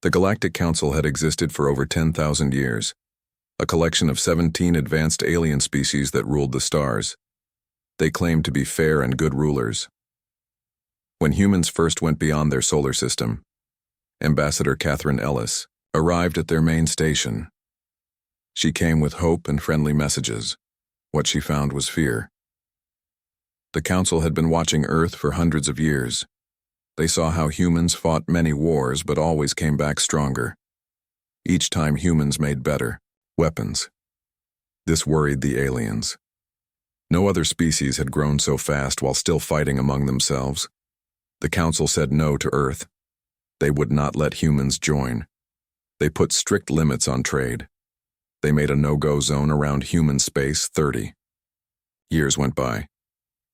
The Galactic Council had existed for over 10,000 years, a collection of 17 advanced alien species that ruled the stars. They claimed to be fair and good rulers. When humans first went beyond their solar system, Ambassador Catherine Ellis arrived at their main station. She came with hope and friendly messages. What she found was fear. The Council had been watching Earth for hundreds of years. They saw how humans fought many wars but always came back stronger. Each time humans made better weapons. This worried the aliens. No other species had grown so fast while still fighting among themselves. The Council said no to Earth. They would not let humans join. They put strict limits on trade. They made a no-go zone around human space 30. Years went by.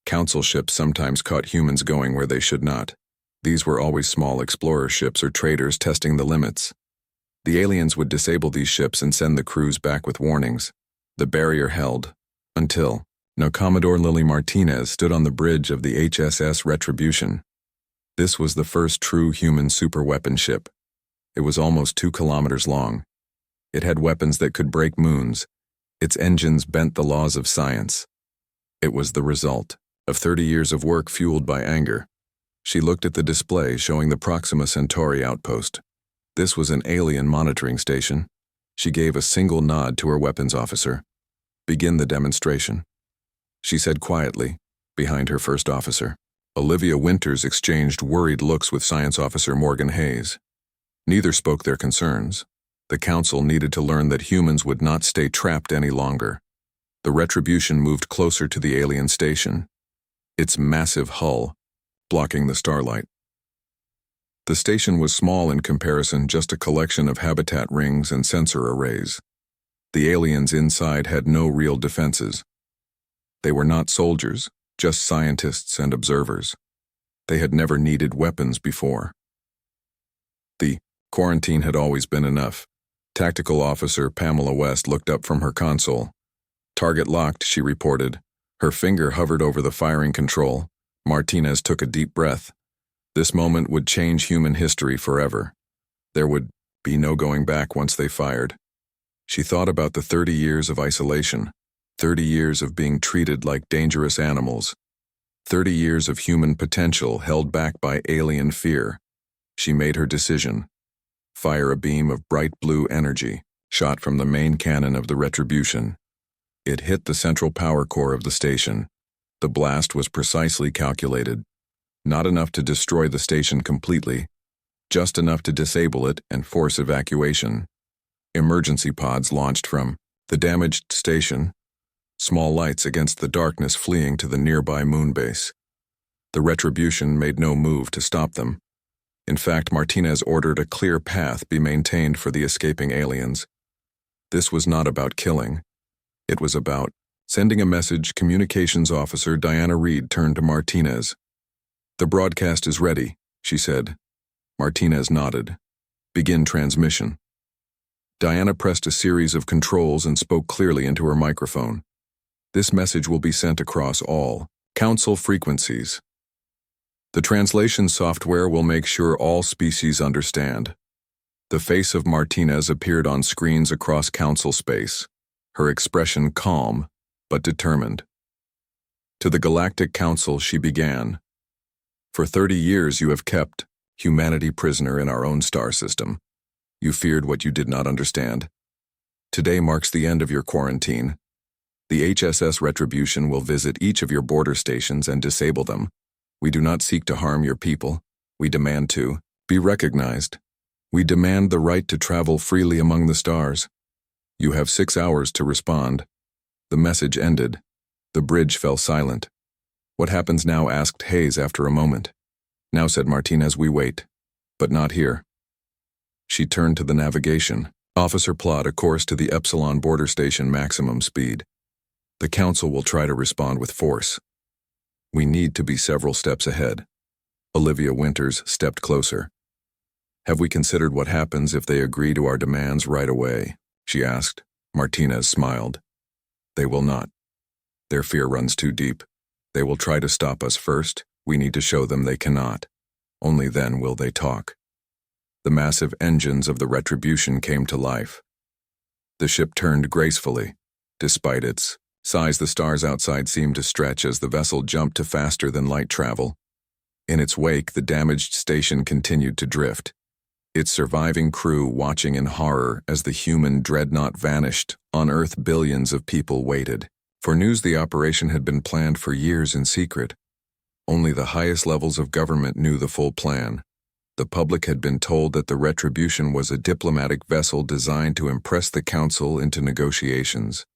Council ships sometimes caught humans going where they should not. These were always small explorer ships or traders testing the limits. The aliens would disable these ships and send the crews back with warnings. The barrier held. Until now Commodore Lily Martinez stood on the bridge of the HSS Retribution. This was the first true human superweapon ship. It was almost 2 kilometers long. It had weapons that could break moons. Its engines bent the laws of science. It was the result of 30 years of work fueled by anger. She looked at the display showing the Proxima Centauri outpost. This was an alien monitoring station. She gave a single nod to her weapons officer. "Begin the demonstration," she said quietly, behind her first officer. Olivia Winters exchanged worried looks with Science Officer Morgan Hayes. Neither spoke their concerns. The Council needed to learn that humans would not stay trapped any longer. The Retribution moved closer to the alien station, its massive hull blocking the starlight. The station was small in comparison, just a collection of habitat rings and sensor arrays. The aliens inside had no real defenses. They were not soldiers, just scientists and observers. They had never needed weapons before. The quarantine had always been enough. Tactical Officer Pamela West looked up from her console. "Target locked," she reported. Her finger hovered over the firing control. Martinez took a deep breath. This moment would change human history forever. There would be no going back once they fired. She thought about the 30 years of isolation, 30 years of being treated like dangerous animals, 30 years of human potential held back by alien fear. She made her decision. Fire a beam of bright blue energy, shot from the main cannon of the Retribution. It hit the central power core of the station. The blast was precisely calculated. Not enough to destroy the station completely, just enough to disable it and force evacuation. Emergency pods launched from the damaged station, small lights against the darkness fleeing to the nearby moon base. The Retribution made no move to stop them. In fact, Martinez ordered a clear path be maintained for the escaping aliens. This was not about killing. It was about sending a message. Communications Officer Diana Reed turned to Martinez. "The broadcast is ready," she said. Martinez nodded. "Begin transmission." Diana pressed a series of controls and spoke clearly into her microphone. "This message will be sent across all Council frequencies. The translation software will make sure all species understand." The face of Martinez appeared on screens across Council space, her expression calm but determined. To the Galactic Council she began. "For 30 years you have kept humanity prisoner in our own star system. You feared what you did not understand. Today marks the end of your quarantine. The HSS Retribution will visit each of your border stations and disable them. We do not seek to harm your people. We demand to be recognized. We demand the right to travel freely among the stars. You have 6 hours to respond." The message ended. The bridge fell silent. "What happens now?" asked Hayes after a moment. "Now," said Martinez, "we wait. But not here." She turned to the navigation. "Officer, plot a course to the Epsilon border station, maximum speed. The Council will try to respond with force. We need to be several steps ahead." Olivia Winters stepped closer. "Have we considered what happens if they agree to our demands right away?" she asked. Martinez smiled. "They will not. Their fear runs too deep. They will try to stop us first. We need to show them they cannot. Only then will they talk." The massive engines of the Retribution came to life. The ship turned gracefully. Despite its size, the stars outside seemed to stretch as the vessel jumped to faster than light travel. In its wake, the damaged station continued to drift, its surviving crew watching in horror as the human Dreadnought vanished. On Earth, billions of people waited. For news, the operation had been planned for years in secret. Only the highest levels of government knew the full plan. The public had been told that the Retribution was a diplomatic vessel designed to impress the Council into negotiations.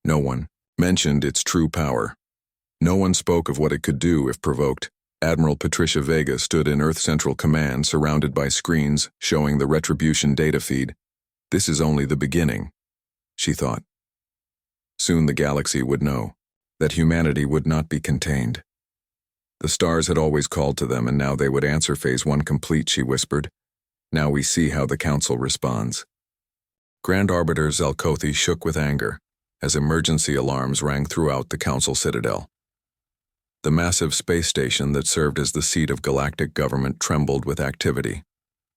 No one mentioned its true power. No one spoke of what it could do if provoked. Admiral Patricia Vega stood in Earth Central Command, surrounded by screens showing the Retribution data feed. This is only the beginning, she thought. Soon the galaxy would know that humanity would not be contained. The stars had always called to them, and now they would answer. Phase 1 complete, she whispered. Now we see how the Council responds. Grand Arbiter Zelkothi shook with anger as emergency alarms rang throughout the Council citadel. The massive space station that served as the seat of galactic government trembled with activity.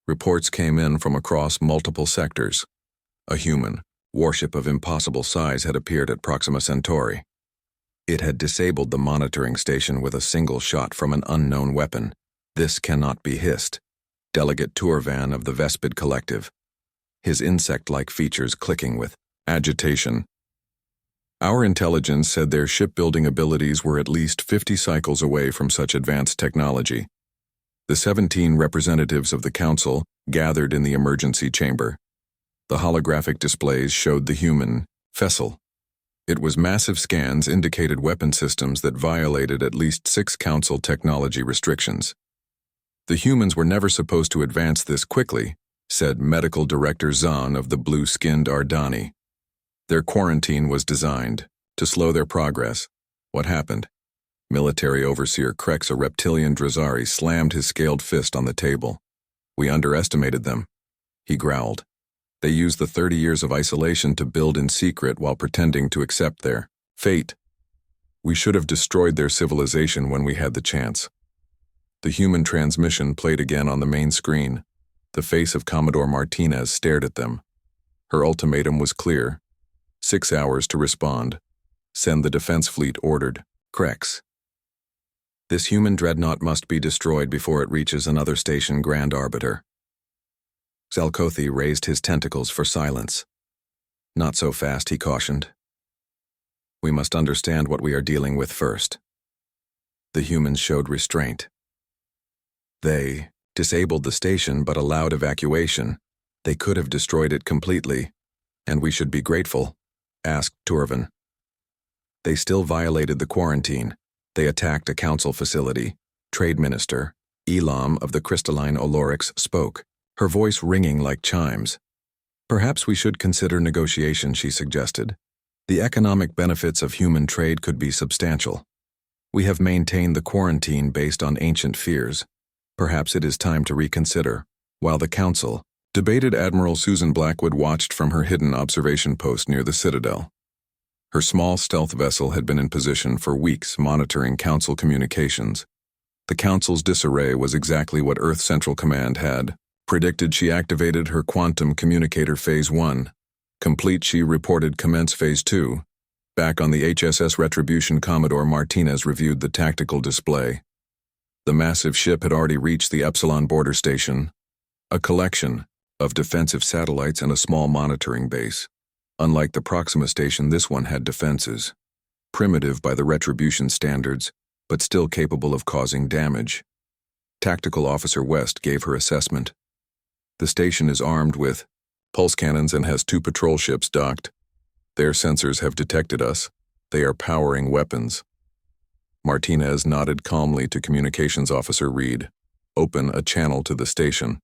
Reports came in from across multiple sectors. A human warship of impossible size had appeared at Proxima Centauri. It had disabled the monitoring station with a single shot from an unknown weapon. This cannot be hissed. Delegate Turvan of the Vespid Collective, his insect-like features clicking with agitation. Our intelligence said their shipbuilding abilities were at least 50 cycles away from such advanced technology. The 17 representatives of the Council gathered in the emergency chamber. The holographic displays showed the human vessel. It was massive scans indicated weapon systems that violated at least 6 Council technology restrictions. The humans were never supposed to advance this quickly, said Medical Director Zahn of the blue-skinned Ardani. Their quarantine was designed to slow their progress. What happened? Military Overseer Krex, a reptilian Drazari, slammed his scaled fist on the table. We underestimated them, he growled. They used the 30 years of isolation to build in secret while pretending to accept their fate. We should have destroyed their civilization when we had the chance. The human transmission played again on the main screen. The face of Commodore Martinez stared at them. Her ultimatum was clear. 6 hours to respond. Send the defense fleet, ordered Krex. This human dreadnought must be destroyed before it reaches another station, Grand Arbiter. Zelkothi raised his tentacles for silence. Not so fast, he cautioned. We must understand what we are dealing with first. The humans showed restraint. They disabled the station but allowed evacuation. They could have destroyed it completely, and we should be grateful, asked Turvan. They still violated the quarantine. They attacked a council facility. Trade Minister Elam of the crystalline Olorix spoke, her voice ringing like chimes. Perhaps we should consider negotiation, she suggested. The economic benefits of human trade could be substantial. We have maintained the quarantine based on ancient fears. Perhaps it is time to reconsider. While the council debated, Admiral Susan Blackwood watched from her hidden observation post near the Citadel. Her small stealth vessel had been in position for weeks, monitoring council communications. The council's disarray was exactly what Earth Central Command had predicted. She activated her quantum communicator. Phase 1 complete, she reported. Commence Phase 2. Back on the HSS Retribution, Commodore Martinez reviewed the tactical display. The massive ship had already reached the Epsilon border station, a collection of defensive satellites and a small monitoring base. Unlike the Proxima station, this one had defenses. Primitive by the Retribution standards, but still capable of causing damage. Tactical Officer West gave her assessment. The station is armed with pulse cannons and has 2 patrol ships docked. Their sensors have detected us. They are powering weapons. Martinez nodded calmly to Communications Officer Reed. Open a channel to the station.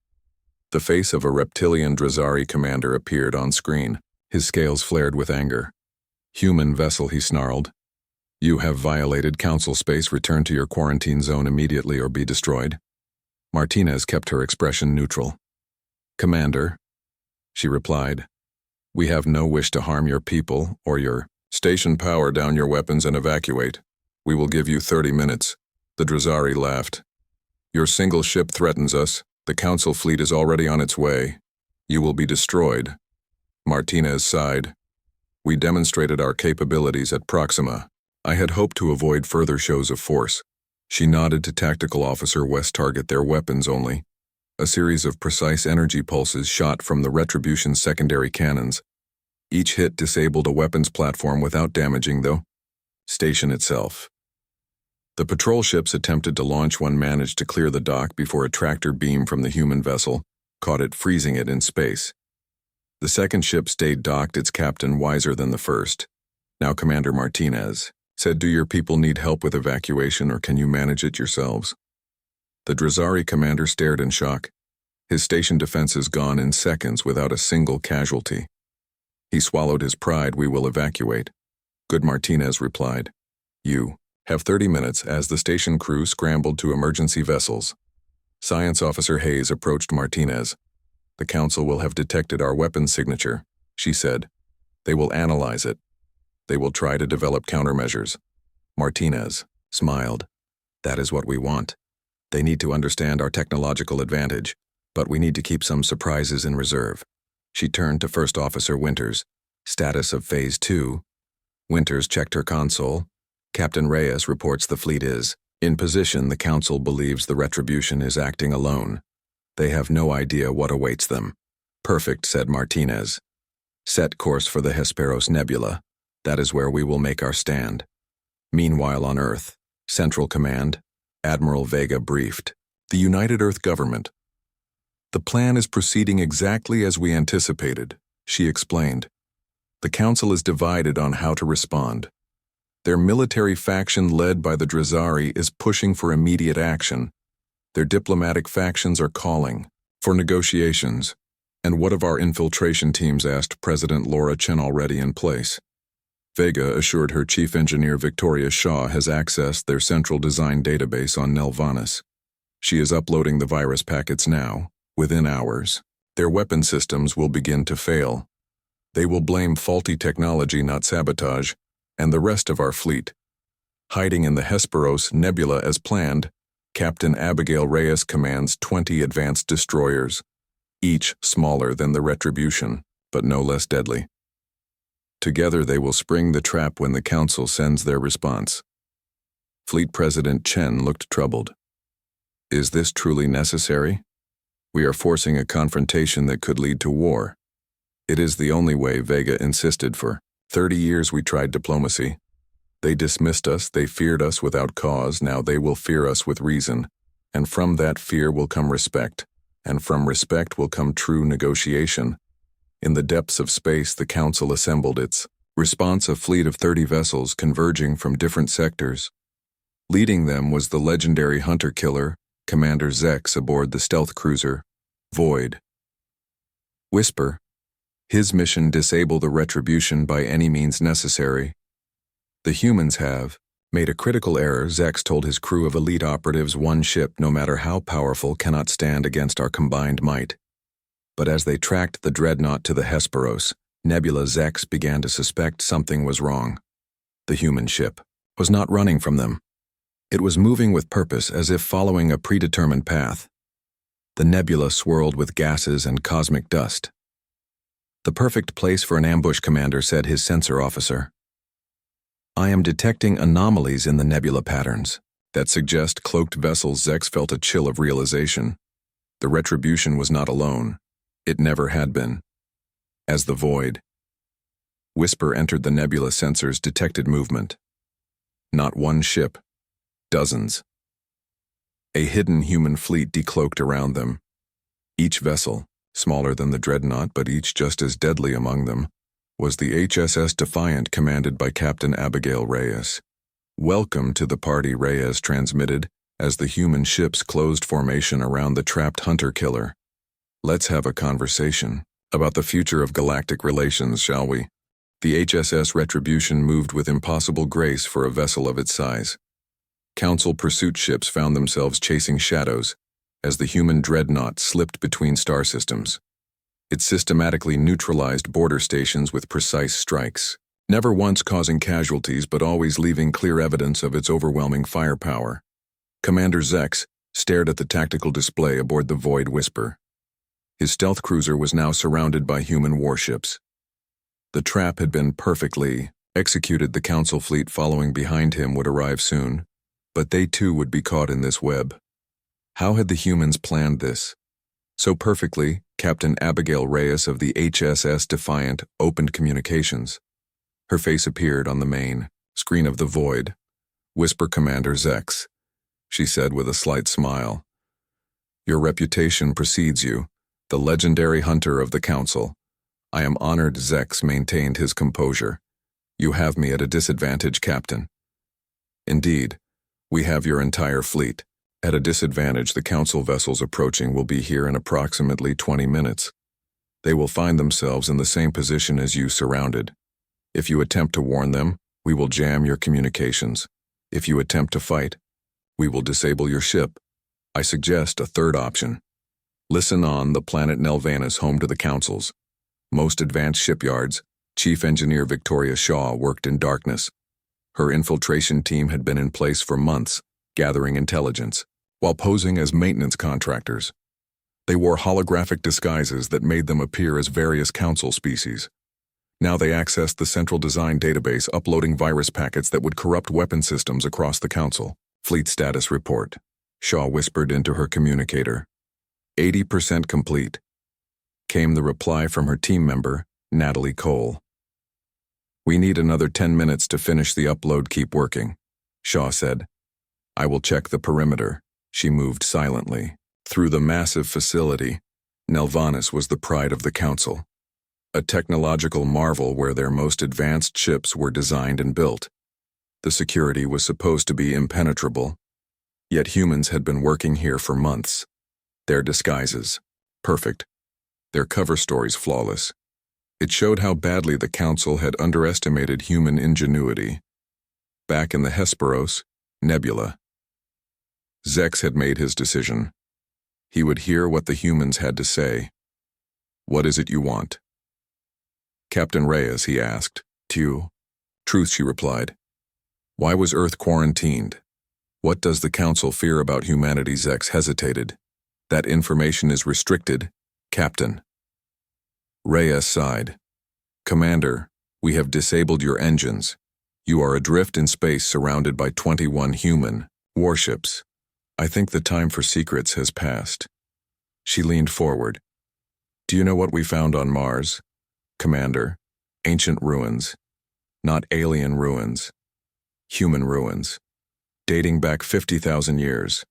The face of a reptilian Drazari commander appeared on screen. His scales flared with anger. Human vessel, he snarled. You have violated council space. Return to your quarantine zone immediately or be destroyed. Martinez kept her expression neutral. Commander, she replied, we have no wish to harm your people or your station. Power down your weapons and evacuate. We will give you 30 minutes. The Drazari laughed. Your single ship threatens us. The Council fleet is already on its way. You will be destroyed. Martinez sighed. We demonstrated our capabilities at Proxima. I had hoped to avoid further shows of force. She nodded to Tactical Officer West. Target their weapons only. A series of precise energy pulses shot from the Retribution's secondary cannons. Each hit disabled a weapons platform without damaging the station itself. The patrol ships attempted to launch. One managed to clear the dock before a tractor beam from the human vessel caught it, freezing it in space. The second ship stayed docked, its captain wiser than the first. Now Commander Martinez said, "Do your people need help with evacuation, or can you manage it yourselves?" The Drazari commander stared in shock. His station defenses gone in seconds without a single casualty. He swallowed his pride. "We will evacuate." "Good," Martinez replied. "You have 30 minutes." As the station crew scrambled to emergency vessels, Science Officer Hayes approached Martinez. "The Council will have detected our weapons signature," she said. "They will analyze it. They will try to develop countermeasures." Martinez smiled. "That is what we want. They need to understand our technological advantage, but we need to keep some surprises in reserve." She turned to First Officer Winters. "Status of Phase 2. Winters checked her console. "Captain Reyes reports the fleet is in position. The Council believes the Retribution is acting alone. They have no idea what awaits them." "Perfect," said Martinez. "Set course for the Hesperos Nebula. That is where we will make our stand." Meanwhile on Earth, Central Command, Admiral Vega briefed the United Earth Government. "The plan is proceeding exactly as we anticipated," she explained. "The Council is divided on how to respond. Their military faction, led by the Drazari, is pushing for immediate action. Their diplomatic factions are calling for negotiations." "And what of our infiltration teams?" asked President Laura Chen. "Already in place." Vega assured her. Chief Engineer Victoria Shaw has accessed their central design database on Nelvanus. She is uploading the virus packets now. Within hours, their weapon systems will begin to fail. They will blame faulty technology, not sabotage, and the rest of our fleet. Hiding in the Hesperos Nebula as planned, Captain Abigail Reyes commands 20 advanced destroyers, each smaller than the Retribution, but no less deadly. Together they will spring the trap when the Council sends their response. Fleet President Chen looked troubled. "Is this truly necessary? We are forcing a confrontation that could lead to war." "It is the only way," Vega insisted. "For 30 years we tried diplomacy. They dismissed us, they feared us without cause. Now they will fear us with reason. And from that fear will come respect. And from respect will come true negotiation." In the depths of space, the Council assembled its response, a fleet of 30 vessels converging from different sectors. Leading them was the legendary hunter-killer, Commander Zex, aboard the stealth cruiser Void. Whisper. His mission: disable the Retribution by any means necessary. "The humans have made a critical error," Zex told his crew of elite operatives. "One ship, no matter how powerful, cannot stand against our combined might." But as they tracked the Dreadnought to the Hesperos Nebula, Zex began to suspect something was wrong. The human ship was not running from them. It was moving with purpose, as if following a predetermined path. The nebula swirled with gases and cosmic dust. "The perfect place for an ambush," Commander said, his sensor officer. "I am detecting anomalies in the nebula patterns that suggest cloaked vessels." Zex felt a chill of realization. The Retribution was not alone. It never had been. As the Void Whisper entered the nebula, sensors detected movement. Not one ship. Dozens. A hidden human fleet decloaked around them. Each vessel, smaller than the Dreadnought but each just as deadly among them, was the HSS Defiant, commanded by Captain Abigail Reyes. "Welcome to the party," Reyes transmitted as the human ships closed formation around the trapped hunter-killer. "Let's have a conversation about the future of galactic relations, shall we?" The HSS Retribution moved with impossible grace for a vessel of its size. Council pursuit ships found themselves chasing shadows as the human Dreadnought slipped between star systems. It systematically neutralized border stations with precise strikes, never once causing casualties but always leaving clear evidence of its overwhelming firepower. Commander Zex, stared at the tactical display aboard the Void Whisper. His stealth cruiser was now surrounded by human warships. The trap had been perfectly executed. The Council fleet following behind him would arrive soon, but they too would be caught in this web. How had the humans planned this? So perfectly, Captain Abigail Reyes of the HSS Defiant opened communications. Her face appeared on the main screen of the Void. "Whisper Commander Zex," she said with a slight smile. "Your reputation precedes you, the legendary hunter of the Council. I am honored." Zex maintained his composure. "You have me at a disadvantage, Captain." "Indeed, we have your entire fleet. At a disadvantage. The Council vessels approaching will be here in approximately 20 minutes. They will find themselves in the same position as you, surrounded. If you attempt to warn them, we will jam your communications. If you attempt to fight, we will disable your ship. I suggest a third option. Listen on the planet Nelvanus, home to the Council's most advanced shipyards. Chief Engineer Victoria Shaw worked in darkness. Her infiltration team had been in place for months, gathering intelligence, while posing as maintenance contractors. They wore holographic disguises that made them appear as various Council species. Now they accessed the central design database, uploading virus packets that would corrupt weapon systems across the Council. "Fleet status report," Shaw whispered into her communicator. 80% complete, came the reply from her team member, Natalie Cole. "We need another 10 minutes to finish the upload. Keep working," Shaw said. "I will check the perimeter." She moved silently through the massive facility. Nelvanus was the pride of the Council, a technological marvel where their most advanced ships were designed and built. The security was supposed to be impenetrable, yet humans had been working here for months. Their disguises, perfect. Their cover stories flawless. It showed how badly the Council had underestimated human ingenuity. Back in the Hesperos Nebula, Zex had made his decision. He would hear what the humans had to say. "What is it you want?" "Captain Reyes," he asked. "Tew." "Truth," she replied. "Why was Earth quarantined? What does the Council fear about humanity?" Zex hesitated. "That information is restricted, Captain." Reyes sighed. "Commander, we have disabled your engines. You are adrift in space surrounded by 21 human warships. I think the time for secrets has passed." She leaned forward. "Do you know what we found on Mars, Commander? Ancient ruins. Not alien ruins. Human ruins. Dating back 50,000 years.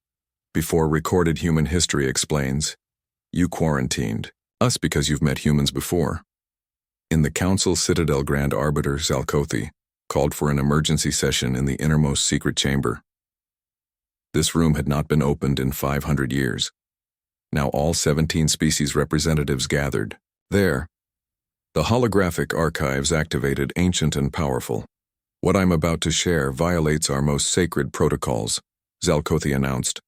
Before recorded human history explains. You quarantined us because you've met humans before." In the Council Citadel, Grand Arbiter Zalkothi called for an emergency session in the innermost secret chamber. This room had not been opened in 500 years. Now all 17 species representatives gathered there. The holographic archives activated, ancient and powerful. "What I'm about to share violates our most sacred protocols," Zalkothi announced.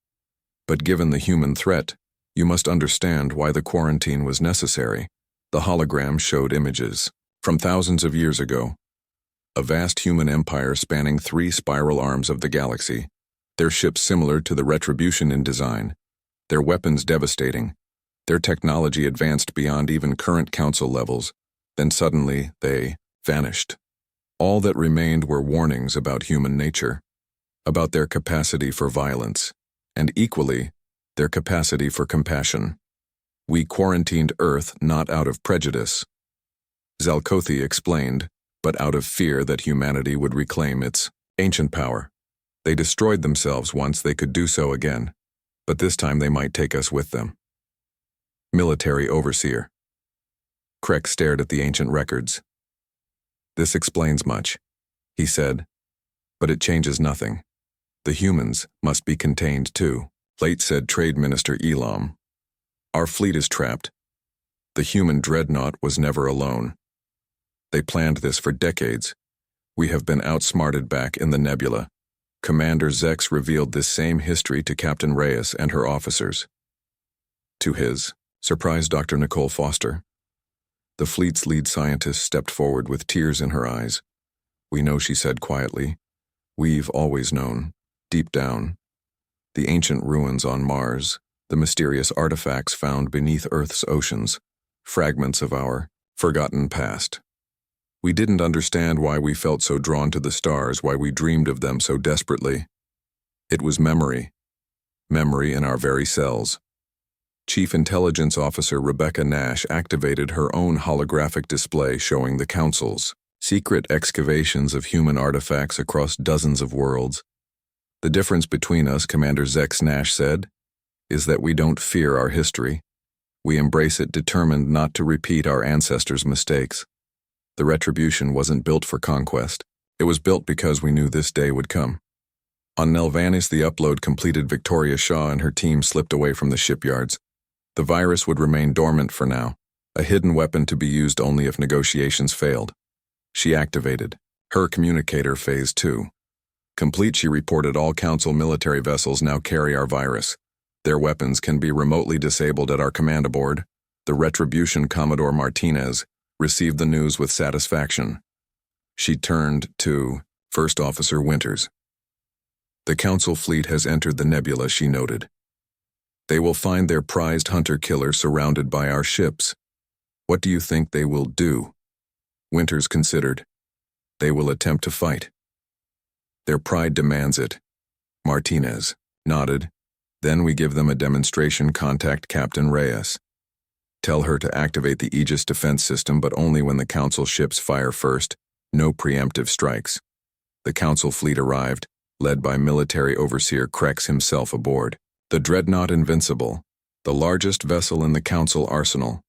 "But given the human threat, you must understand why the quarantine was necessary." The hologram showed images from thousands of years ago. A vast human empire spanning 3 spiral arms of the galaxy. Their ships similar to the Retribution in design. Their weapons devastating. Their technology advanced beyond even current Council levels. Then suddenly, they vanished. All that remained were warnings about human nature, about their capacity for violence, and equally, their capacity for compassion. "We quarantined Earth not out of prejudice," Zalkothi explained, but out of fear that humanity would reclaim its ancient power. They destroyed themselves once, they could do so again, but this time they might take us with them. Military Overseer. Krek stared at the ancient records. "This explains much," he said, "but it changes nothing. The humans must be contained too." Late said Trade Minister Elam. "Our fleet is trapped. The human Dreadnought was never alone. They planned this for decades. We have been outsmarted back in the nebula." Commander Zex revealed this same history to Captain Reyes and her officers. To his surprise, Dr. Nicole Foster, the fleet's lead scientist, stepped forward with tears in her eyes. "We know," she said quietly. "We've always known, deep down. The ancient ruins on Mars, the mysterious artifacts found beneath Earth's oceans, fragments of our forgotten past. We didn't understand why we felt so drawn to the stars, why we dreamed of them so desperately. It was memory. Memory in our very cells. Chief Intelligence Officer Rebecca Nash activated her own holographic display showing the Council's secret excavations of human artifacts across dozens of worlds. The difference between us, Commander Zex Nash said, is that we don't fear our history. We embrace it, determined not to repeat our ancestors' mistakes. The retribution wasn't built for conquest. It was built because we knew this day would come. On Nelvanis, the upload completed. Victoria Shaw and her team slipped away from the shipyards. The virus would remain dormant for now, a hidden weapon to be used only if negotiations failed. She activated her communicator phase 2. Complete, she reported, all Council military vessels now carry our virus. Their weapons can be remotely disabled at our command aboard. The Retribution Commodore Martinez received the news with satisfaction. She turned to First Officer Winters. The Council fleet has entered the nebula, she noted. They will find their prized hunter-killer surrounded by our ships. What do you think they will do? Winters considered. They will attempt to fight. Their pride demands it. Martinez nodded. Then we give them a demonstration. Contact Captain Reyes. Tell her to activate the Aegis defense system, but only when the Council ships fire first. No preemptive strikes. The Council fleet arrived, led by military overseer Krex himself aboard. The Dreadnought Invincible, the largest vessel in the Council arsenal.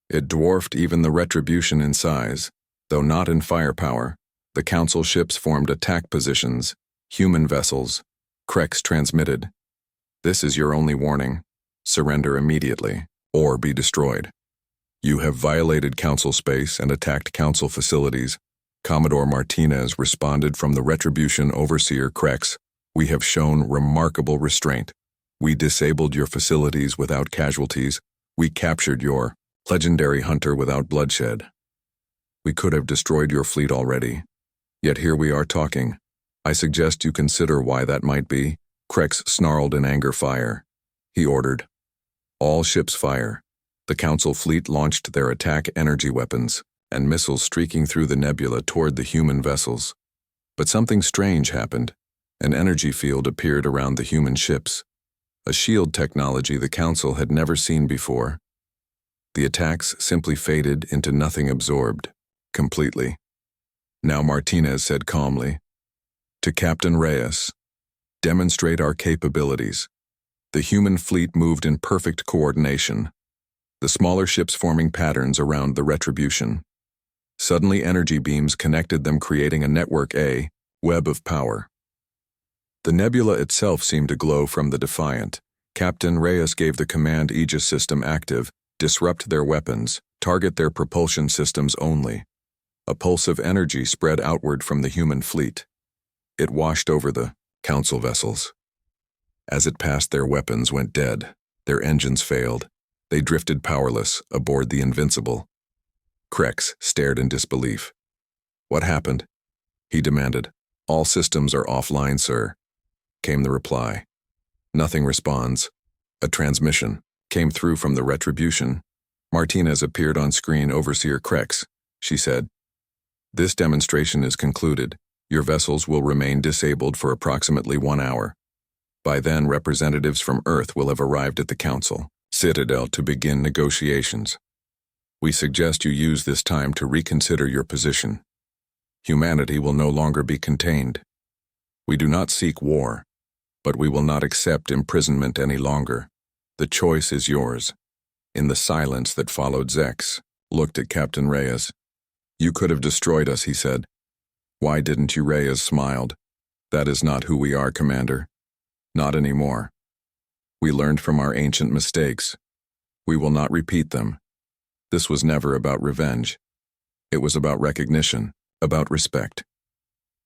It dwarfed even the Retribution in size, though not in firepower. The Council ships formed attack positions, human vessels. Krex transmitted. This is your only warning. Surrender immediately, or be destroyed. You have violated Council space and attacked Council facilities. Commodore Martinez responded from the Retribution overseer Krex. We have shown remarkable restraint. We disabled your facilities without casualties. We captured your legendary hunter without bloodshed. We could have destroyed your fleet already. Yet here we are talking. I suggest you consider why that might be. Krex snarled in anger. Fire. He ordered. All ships fire. The Council fleet launched their attack energy weapons and missiles streaking through the nebula toward the human vessels. But something strange happened. An energy field appeared around the human ships. A shield technology the Council had never seen before. The attacks simply faded into nothing, absorbed completely. Now Martinez said calmly, to Captain Reyes, demonstrate our capabilities. The human fleet moved in perfect coordination, the smaller ships forming patterns around the Retribution. Suddenly energy beams connected them, creating a network, a web of power. The nebula itself seemed to glow from the Defiant. Captain Reyes gave the command Aegis system active, disrupt their weapons, target their propulsion systems only. A pulse of energy spread outward from the human fleet. It washed over the Council vessels. As it passed, their weapons went dead. Their engines failed. They drifted powerless aboard the Invincible. Krex stared in disbelief. What happened? He demanded. All systems are offline, sir, came the reply. Nothing responds. A transmission came through from the Retribution. Martinez appeared on screen. Overseer Krex, she said. This demonstration is concluded. Your vessels will remain disabled for approximately 1 hour. By then, representatives from Earth will have arrived at the Council Citadel to begin negotiations. We suggest you use this time to reconsider your position. Humanity will no longer be contained. We do not seek war, but we will not accept imprisonment any longer. The choice is yours. In the silence that followed, Zex looked at Captain Reyes. You could have destroyed us, he said. Why didn't you? Reyes smiled. That is not who we are, Commander. Not anymore. We learned from our ancient mistakes. We will not repeat them. This was never about revenge. It was about recognition, about respect.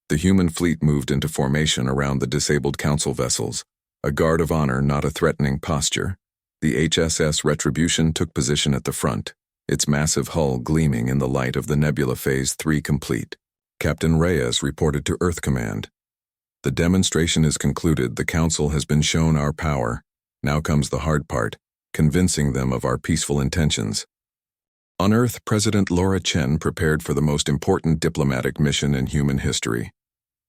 The human fleet moved into formation around the disabled Council vessels, a guard of honor, not a threatening posture. The HSS Retribution took position at the front, its massive hull gleaming in the light of the nebula. Phase 3 complete. Captain Reyes reported to Earth Command. The demonstration is concluded. The Council has been shown our power. Now comes the hard part, convincing them of our peaceful intentions. On Earth, President Laura Chen prepared for the most important diplomatic mission in human history.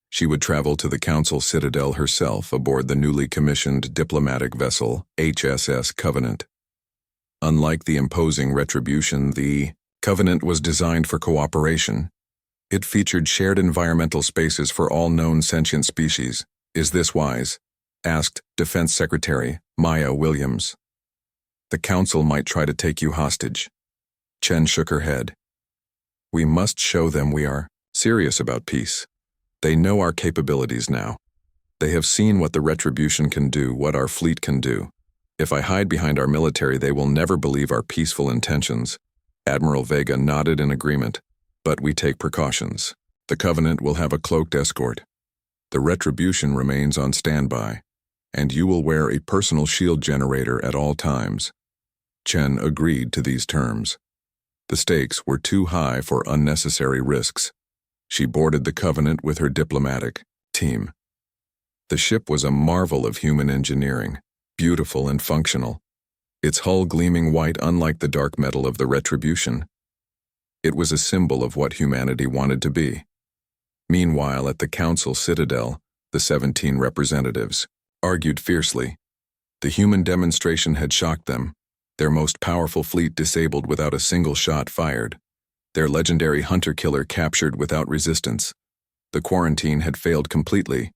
She would travel to the Council Citadel herself aboard the newly commissioned diplomatic vessel, HSS Covenant. Unlike the imposing Retribution, the Covenant was designed for cooperation. It featured shared environmental spaces for all known sentient species. Is this wise? Asked Defense Secretary Maya Williams. The Council might try to take you hostage. Chen shook her head. We must show them we are serious about peace. They know our capabilities now. They have seen what the Retribution can do, what our fleet can do. If I hide behind our military, they will never believe our peaceful intentions. Admiral Vega nodded in agreement. But we take precautions. The Covenant will have a cloaked escort. The Retribution remains on standby, and you will wear a personal shield generator at all times. Chen agreed to these terms. The stakes were too high for unnecessary risks. She boarded the Covenant with her diplomatic team. The ship was a marvel of human engineering, beautiful and functional, its hull gleaming white unlike the dark metal of the Retribution. It was a symbol of what humanity wanted to be. Meanwhile, at the Council Citadel, the 17 representatives argued fiercely. The human demonstration had shocked them, their most powerful fleet disabled without a single shot fired, their legendary hunter-killer captured without resistance. The quarantine had failed completely,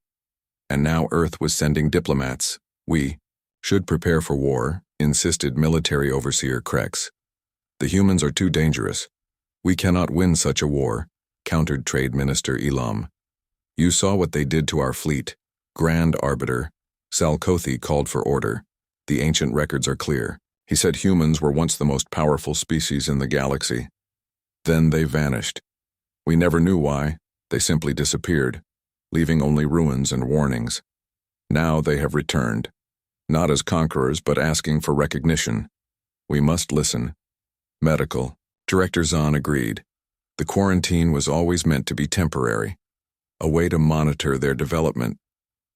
and now Earth was sending diplomats. We should prepare for war, insisted Military Overseer Krex. The humans are too dangerous. We cannot win such a war, countered Trade Minister Elam. You saw what they did to our fleet. Grand Arbiter Salkothi called for order. The ancient records are clear. He said humans were once the most powerful species in the galaxy. Then they vanished. We never knew why. They simply disappeared, leaving only ruins and warnings. Now they have returned, not as conquerors but asking for recognition. We must listen. Medical. Director Zahn agreed. The quarantine was always meant to be temporary, a way to monitor their development.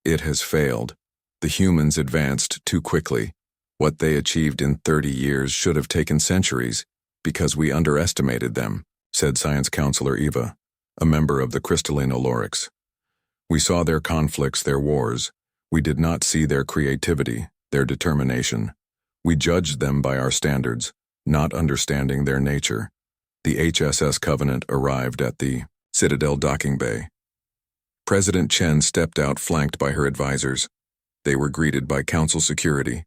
It has failed. The humans advanced too quickly. What they achieved in 30 years should have taken centuries, because we underestimated them, said Science Counselor Eva, a member of the Crystalline Orcs. We saw their conflicts, their wars. We did not see their creativity, their determination. We judged them by our standards, not understanding their nature. The HSS Covenant arrived at the Citadel docking bay. President Chen stepped out flanked by her advisors. They were greeted by Council security,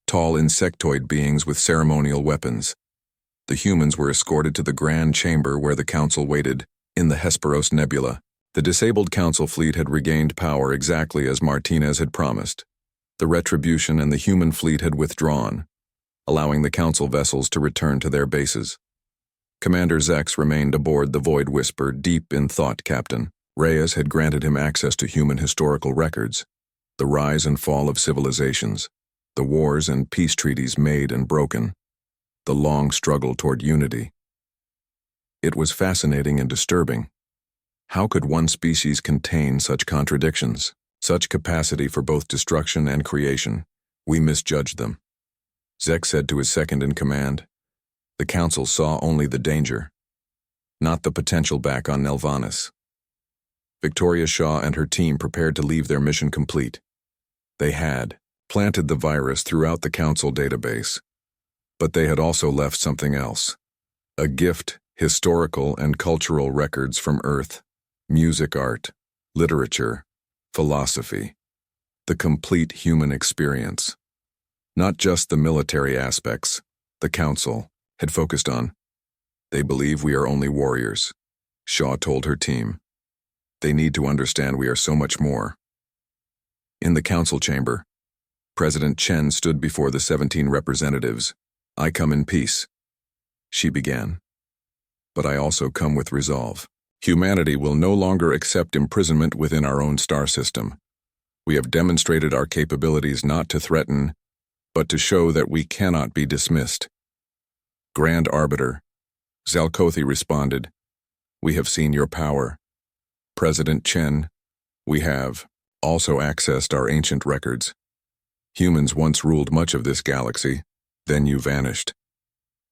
tall insectoid beings with ceremonial weapons. The humans were escorted to the Grand Chamber where the Council waited, in the Hesperos Nebula. The disabled Council fleet had regained power exactly as Martinez had promised. The Retribution and the human fleet had withdrawn, allowing the Council vessels to return to their bases. Commander Zex remained aboard the Void Whisper, deep in thought. Captain Reyes had granted him access to human historical records, the rise and fall of civilizations, the wars and peace treaties made and broken, the long struggle toward unity. It was fascinating and disturbing. How could one species contain such contradictions, such capacity for both destruction and creation? We misjudged them. Zex said to his second-in-command. The Council saw only the danger, not the potential back on Nelvanus. Victoria Shaw and her team prepared to leave their mission complete. They had planted the virus throughout the Council database, but they had also left something else. A gift, historical and cultural records from Earth, music, art, literature, philosophy, the complete human experience. Not just the military aspects, the Council had focused on. They believe we are only warriors, Shaw told her team. They need to understand we are so much more. In the Council chamber, President Chen stood before the 17 representatives. I come in peace, she began. But I also come with resolve. Humanity will no longer accept imprisonment within our own star system. We have demonstrated our capabilities not to threaten, but to show that we cannot be dismissed. Grand Arbiter, Zalkothi responded, we have seen your power. President Chen, we have also accessed our ancient records. Humans once ruled much of this galaxy, then you vanished.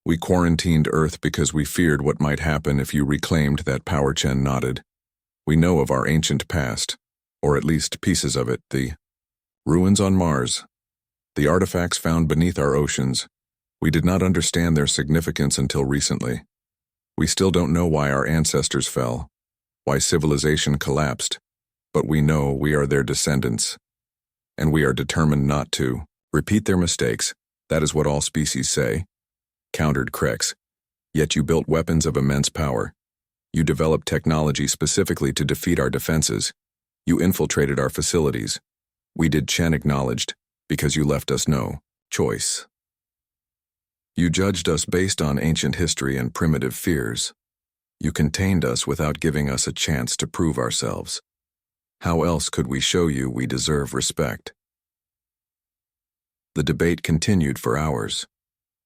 We quarantined Earth because we feared what might happen if you reclaimed that power. Chen nodded. We know of our ancient past, or at least pieces of it, the ruins on Mars, the artifacts found beneath our oceans. We did not understand their significance until recently. We still don't know why our ancestors fell, why civilization collapsed, but we know we are their descendants, and we are determined not to repeat their mistakes. That is what all species say, countered Krex. Yet you built weapons of immense power. You developed technology specifically to defeat our defenses. You infiltrated our facilities. We did, Chen acknowledged, because you left us no choice. You judged us based on ancient history and primitive fears. You contained us without giving us a chance to prove ourselves. How else could we show you we deserve respect? The debate continued for hours.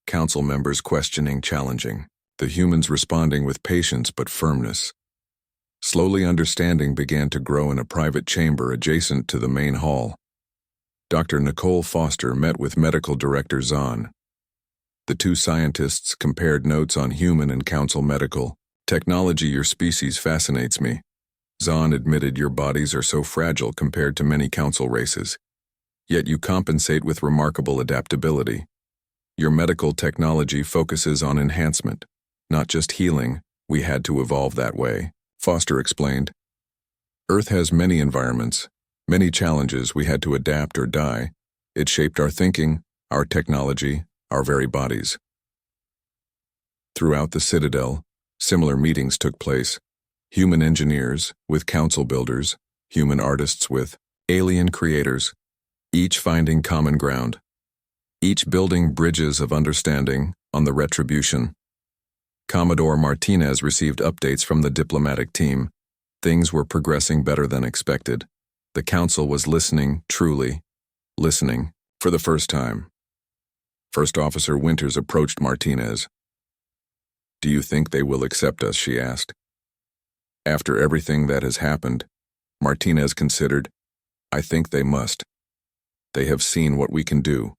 Council members questioning, challenging, the humans responding with patience but firmness. Slowly, understanding began to grow in a private chamber adjacent to the main hall. Dr. Nicole Foster met with Medical Director Zahn. The two scientists compared notes on human and council medical technology. Your species fascinates me. Zahn admitted your bodies are so fragile compared to many council races. Yet you compensate with remarkable adaptability. Your medical technology focuses on enhancement, not just healing. We had to evolve that way, Foster explained. Earth has many environments, many challenges. We had to adapt or die. It shaped our thinking, our technology, our very bodies. Throughout the Citadel, similar meetings took place. Human engineers with council builders, human artists with alien creators, each finding common ground, each building bridges of understanding on the retribution. Commodore Martinez received updates from the diplomatic team. Things were progressing better than expected. The council was listening, truly listening, for the first time. First Officer Winters approached Martinez. Do you think they will accept us? She asked. After everything that has happened, Martinez considered, I think they must. They have seen what we can do.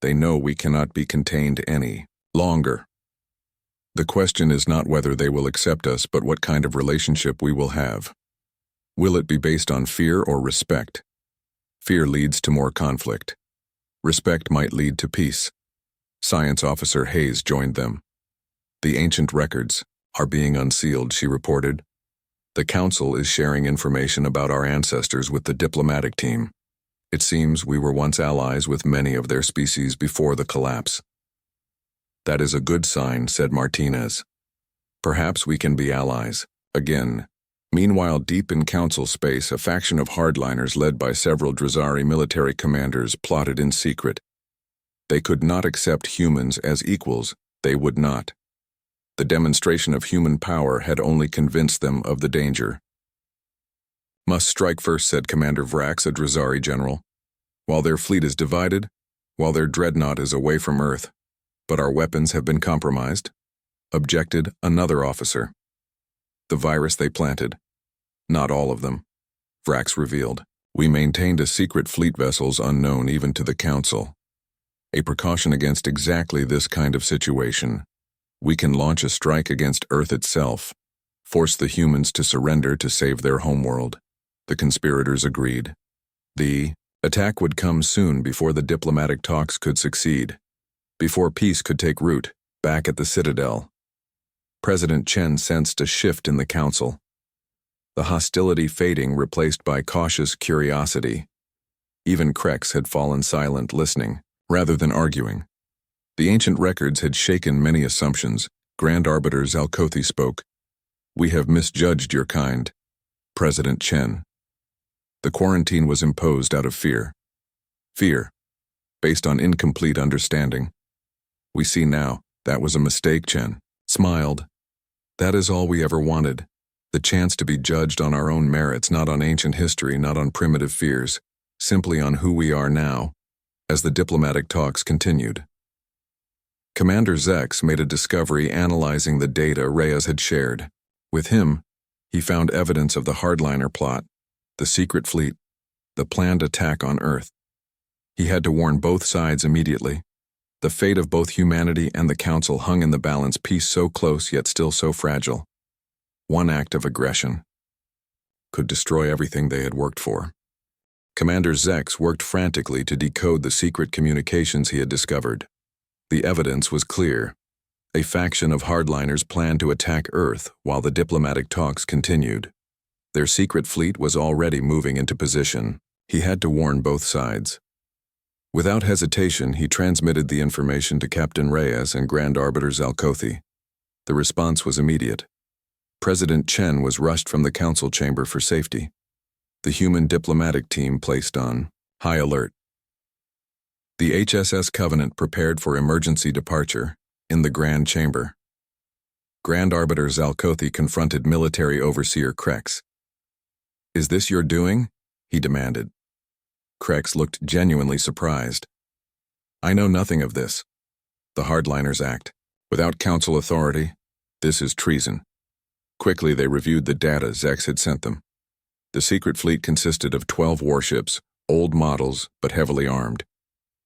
They know we cannot be contained any longer. The question is not whether they will accept us, but what kind of relationship we will have. Will it be based on fear or respect? Fear leads to more conflict. Respect might lead to peace. Science Officer Hayes joined them. The ancient records are being unsealed, she reported. The council is sharing information about our ancestors with the diplomatic team. It seems we were once allies with many of their species before the collapse. That is a good sign, said Martinez. Perhaps we can be allies again. Meanwhile, deep in council space, a faction of hardliners led by several Drazari military commanders plotted in secret. They could not accept humans as equals. They would not. The demonstration of human power had only convinced them of the danger. Must strike first, said Commander Vrax, a Drazari general. While their fleet is divided, while their Dreadnought is away from Earth, but our weapons have been compromised, objected another officer. The virus they planted. Not all of them, Vrax revealed. We maintained a secret fleet vessels unknown even to the Council. A precaution against exactly this kind of situation. We can launch a strike against Earth itself, force the humans to surrender to save their homeworld. The conspirators agreed. The attack would come soon before the diplomatic talks could succeed, before peace could take root, back at the Citadel. President Chen sensed a shift in the Council. The hostility fading, replaced by cautious curiosity. Even Krex had fallen silent, listening, rather than arguing. The ancient records had shaken many assumptions. Grand Arbiter Zalkothi spoke. We have misjudged your kind, President Chen. The quarantine was imposed out of fear. Fear, based on incomplete understanding. We see now, that was a mistake, Chen smiled. That is all we ever wanted. The chance to be judged on our own merits, not on ancient history, not on primitive fears, simply on who we are now, as the diplomatic talks continued. Commander Zex made a discovery analyzing the data Reyes had shared. With him, he found evidence of the hardliner plot, the secret fleet, the planned attack on Earth. He had to warn both sides immediately. The fate of both humanity and the Council hung in the balance, peace so close yet still so fragile. One act of aggression could destroy everything they had worked for. Commander Zex worked frantically to decode the secret communications he had discovered. The evidence was clear. A faction of hardliners planned to attack Earth while the diplomatic talks continued. Their secret fleet was already moving into position. He had to warn both sides. Without hesitation, he transmitted the information to Captain Reyes and Grand Arbiter Zalkothi. The response was immediate. President Chen was rushed from the council chamber for safety. The human diplomatic team placed on high alert. The HSS Covenant prepared for emergency departure in the Grand Chamber. Grand Arbiter Zalkothi confronted Military Overseer Krex. "Is this your doing?" he demanded. Krex looked genuinely surprised. "I know nothing of this. The Hardliners act without council authority. This is treason." Quickly they reviewed the data Zex had sent them. The secret fleet consisted of 12 warships, old models but heavily armed.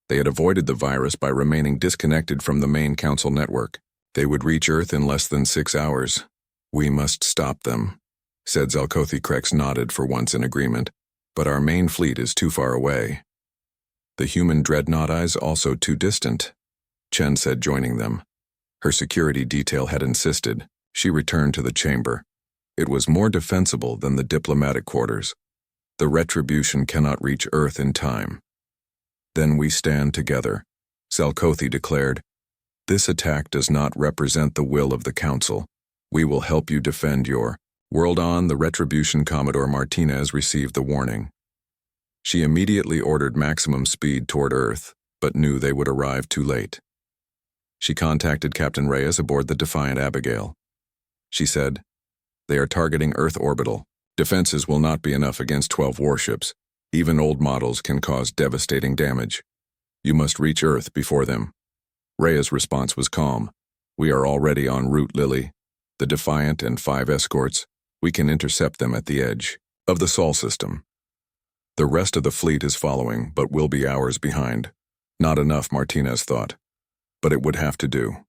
They had avoided the virus by remaining disconnected from the main council network. They would reach Earth in less than 6 hours. "We must stop them," said Zalkothi. Krex nodded for once in agreement. "But our main fleet is too far away. The human Dreadnought is also too distant," Chen said, joining them. Her security detail had insisted. She returned to the chamber. It was more defensible than the diplomatic quarters. "The Retribution cannot reach Earth in time." "Then we stand together," Zalkothi declared. "This attack does not represent the will of the Council. We will help you defend your world." On the Retribution, Commodore Martinez received the warning. She immediately ordered maximum speed toward Earth, but knew they would arrive too late. She contacted Captain Reyes aboard the Defiant Abigail. She said, "They are targeting Earth orbital. Defenses will not be enough against 12 warships. Even old models can cause devastating damage. You must reach Earth before them." Reyes' response was calm. "We are already en route, Lily. The Defiant and 5 escorts. We can intercept them at the edge of the Sol system. The rest of the fleet is following, but will be hours behind." Not enough, Martinez thought, but it would have to do.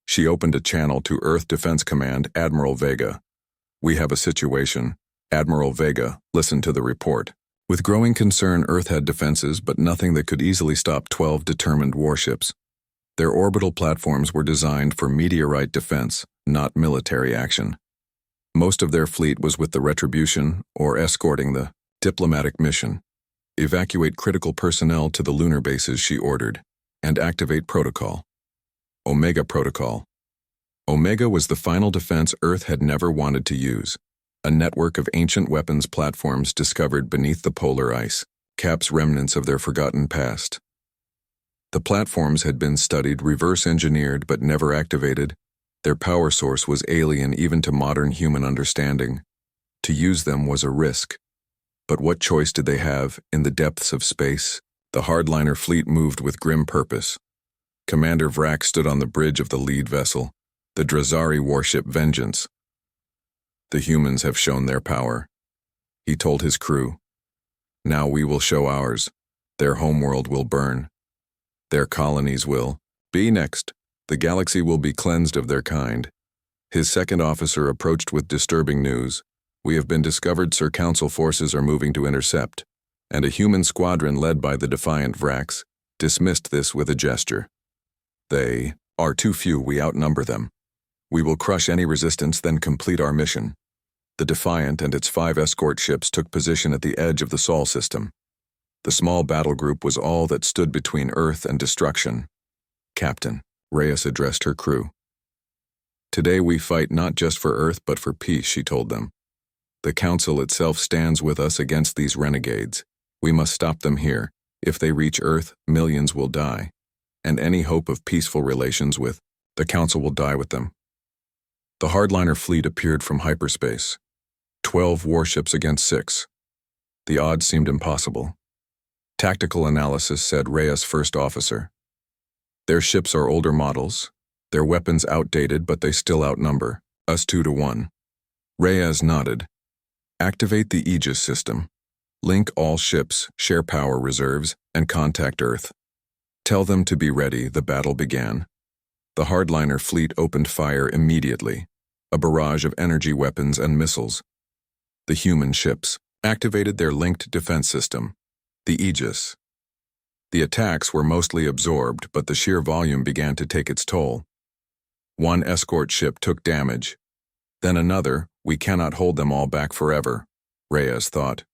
She opened a channel to Earth Defense Command Admiral Vega. "We have a situation." Admiral Vega listened to the report. With growing concern, Earth had defenses, but nothing that could easily stop 12 determined warships. Their orbital platforms were designed for meteorite defense, not military action. Most of their fleet was with the Retribution or escorting the diplomatic mission. "Evacuate critical personnel to the lunar bases," she ordered, "and activate protocol. Omega Protocol." Omega was the final defense Earth had never wanted to use. A network of ancient weapons platforms discovered beneath the polar ice, caps remnants of their forgotten past. The platforms had been studied, reverse-engineered, but never activated. Their power source was alien even to modern human understanding. To use them was a risk. But what choice did they have in the depths of space? The hardliner fleet moved with grim purpose. Commander Vrak stood on the bridge of the lead vessel, the Drazari warship Vengeance. "The humans have shown their power," he told his crew. "Now we will show ours. Their homeworld will burn. Their colonies will be next. The galaxy will be cleansed of their kind." His second officer approached with disturbing news. "We have been discovered, Sir. Council forces are moving to intercept." And a human squadron led by the Defiant Vrax dismissed this with a gesture. "They are too few. We outnumber them. We will crush any resistance, then complete our mission." The Defiant and its 5 escort ships took position at the edge of the Sol system. The small battle group was all that stood between Earth and destruction. "Captain," Reyes addressed her crew. "Today we fight not just for Earth but for peace," she told them. "The Council itself stands with us against these renegades. We must stop them here. If they reach Earth, millions will die. And any hope of peaceful relations with the Council will die with them." The hardliner fleet appeared from hyperspace. 12 warships against 6. The odds seemed impossible. "Tactical analysis," said Reyes' first officer. "Their ships are older models, their weapons outdated, but they still outnumber us 2 to 1. Reyes nodded. "Activate the Aegis system. Link all ships, share power reserves, and contact Earth. Tell them to be ready, the battle began. The hardliner fleet opened fire immediately, a barrage of energy weapons and missiles. The human ships activated their linked defense system, the Aegis. The attacks were mostly absorbed, but the sheer volume began to take its toll. One escort ship took damage. Then another. We cannot hold them all back forever, Reyes thought,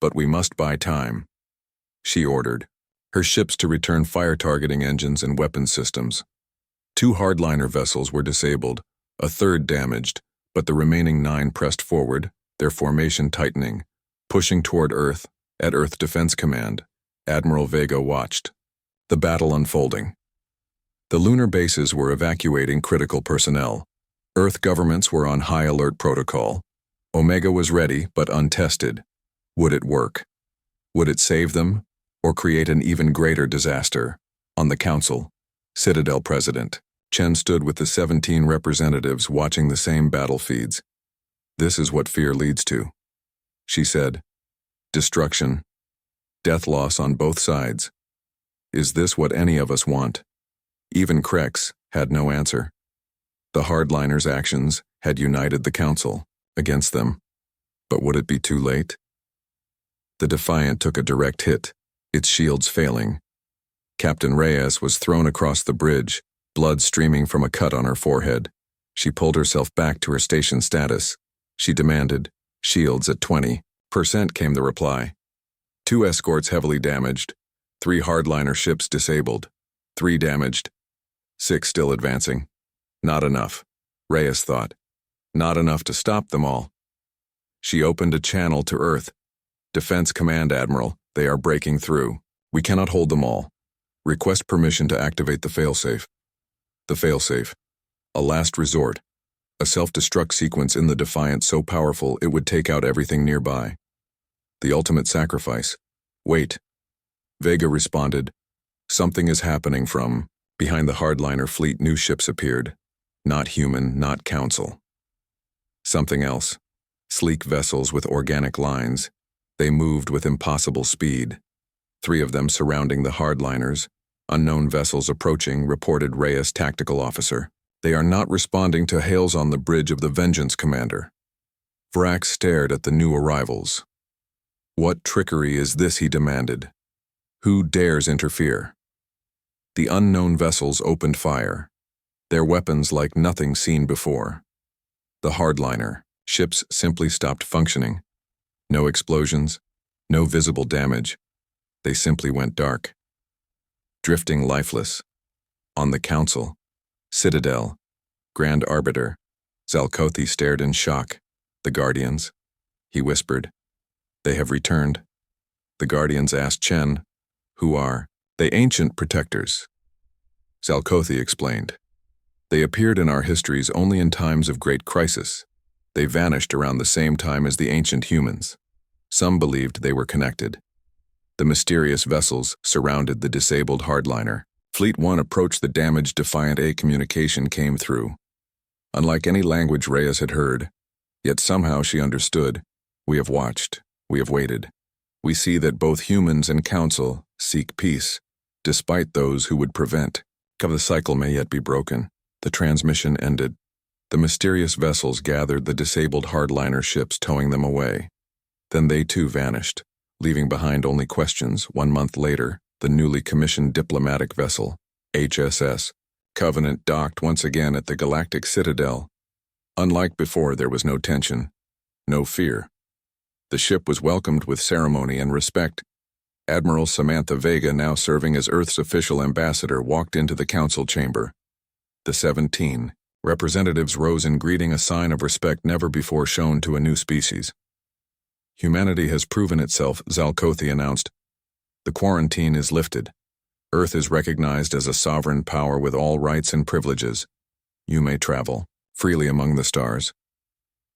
but we must buy time. She ordered her ships to return fire-targeting engines and weapons systems. 2 hardliner vessels were disabled, a third damaged, but the remaining 9 pressed forward, their formation tightening, pushing toward Earth. At Earth Defense Command, Admiral Vega watched the battle unfolding. The lunar bases were evacuating critical personnel. Earth governments were on high alert protocol. Omega was ready but untested. Would it work? Would it save them, or create an even greater disaster? On the Council, Citadel President Chen stood with the 17 representatives watching the same battle feeds. This is what fear leads to, she said. Destruction. Death loss on both sides. Is this what any of us want? Even Krex had no answer. The hardliners' actions had united the Council against them. But would it be too late? The Defiant took a direct hit, its shields failing. Captain Reyes was thrown across the bridge, blood streaming from a cut on her forehead. She pulled herself back to her station status. She demanded, "Shields at 20%" came the reply. 2 escorts heavily damaged, 3 hardliner ships disabled, 3 damaged, 6 still advancing. Not enough, Reyes thought. Not enough to stop them all. She opened a channel to Earth. Defense Command, Admiral, they are breaking through. We cannot hold them all. Request permission to activate the failsafe. The failsafe. A last resort. A self-destruct sequence in the Defiant so powerful it would take out everything nearby. The ultimate sacrifice. Wait. Vega responded. Something is happening from behind the hardliner fleet. New ships appeared. Not human, not Council. Something else. Sleek vessels with organic lines. They moved with impossible speed. 3 of them surrounding the hardliners. Unknown vessels approaching, reported Reyes' tactical officer. They are not responding to hails on the bridge of the Vengeance Commander. Vrax stared at the new arrivals. What trickery is this, he demanded. Who dares interfere? The unknown vessels opened fire, their weapons like nothing seen before. The hardliner ships simply stopped functioning. No explosions, no visible damage. They simply went dark. Drifting lifeless. On the Council, Citadel, Grand Arbiter, Zalkothi stared in shock. The Guardians, he whispered. They have returned. The Guardians asked Chen, who are they? Ancient protectors. Zalkothi explained. They appeared in our histories only in times of great crisis. They vanished around the same time as the ancient humans. Some believed they were connected. The mysterious vessels surrounded the disabled hardliner. Fleet 1 approached the damaged Defiant. A communication came through. Unlike any language Reyes had heard, yet somehow she understood. We have watched. We have waited. We see that both humans and Council seek peace, despite those who would prevent. The cycle may yet be broken. The transmission ended. The mysterious vessels gathered the disabled hardliner ships, towing them away. Then they too vanished, leaving behind only questions. 1 month later, the newly commissioned diplomatic vessel, HSS Covenant, docked once again at the Galactic Citadel. Unlike before, there was no tension, no fear. The ship was welcomed with ceremony and respect. Admiral Samantha Vega, now serving as Earth's official ambassador, walked into the Council chamber. The 17 representatives rose in greeting, a sign of respect never before shown to a new species. Humanity has proven itself, Zalkothi announced. The quarantine is lifted. Earth is recognized as a sovereign power with all rights and privileges. You may travel freely among the stars.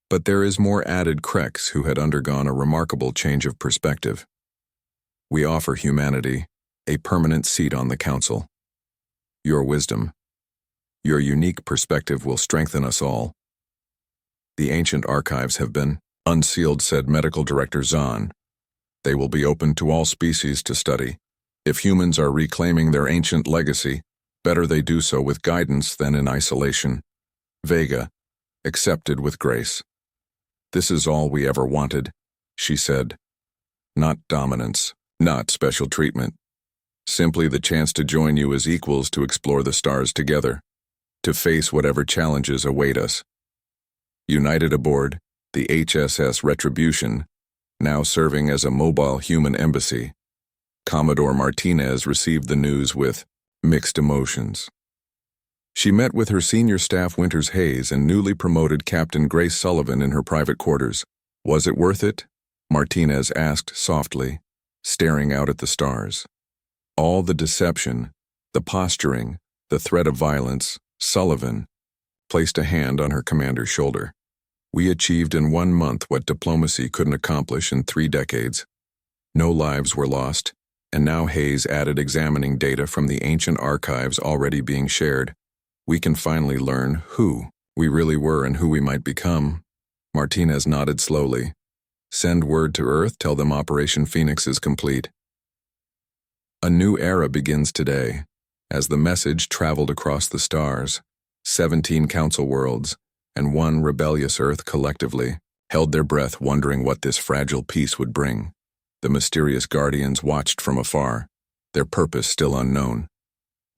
But there is more, added Krex, who had undergone a remarkable change of perspective. We offer humanity a permanent seat on the Council. Your wisdom, your unique perspective will strengthen us all. The ancient archives have been unsealed, said Medical Director Zahn. They will be open to all species to study. If humans are reclaiming their ancient legacy, better they do so with guidance than in isolation. Vega, accepted with grace. This is all we ever wanted, she said. Not dominance, not special treatment. Simply the chance to join you as equals to explore the stars together, to face whatever challenges await us. United aboard the HSS Retribution, now serving as a mobile human embassy, Commodore Martinez received the news with mixed emotions. She met with her senior staff Winters Hayes and newly promoted Captain Grace Sullivan in her private quarters. Was it worth it? Martinez asked softly, staring out at the stars. All the deception, the posturing, the threat of violence, Sullivan placed a hand on her commander's shoulder. We achieved in 1 month what diplomacy couldn't accomplish in 3 decades. No lives were lost, and now Hayes added examining data from the ancient archives already being shared. We can finally learn who we really were and who we might become. Martinez nodded slowly. Send word to Earth, tell them Operation Phoenix is complete. A new era begins today. As the message traveled across the stars, 17 council worlds and 1 rebellious Earth collectively held their breath wondering what this fragile peace would bring. The mysterious guardians watched from afar, their purpose still unknown,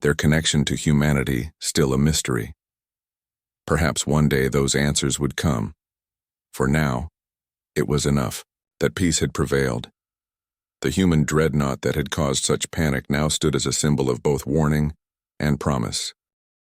their connection to humanity still a mystery. Perhaps one day those answers would come. For now, it was enough that peace had prevailed. The human dreadnought that had caused such panic now stood as a symbol of both warning and promise.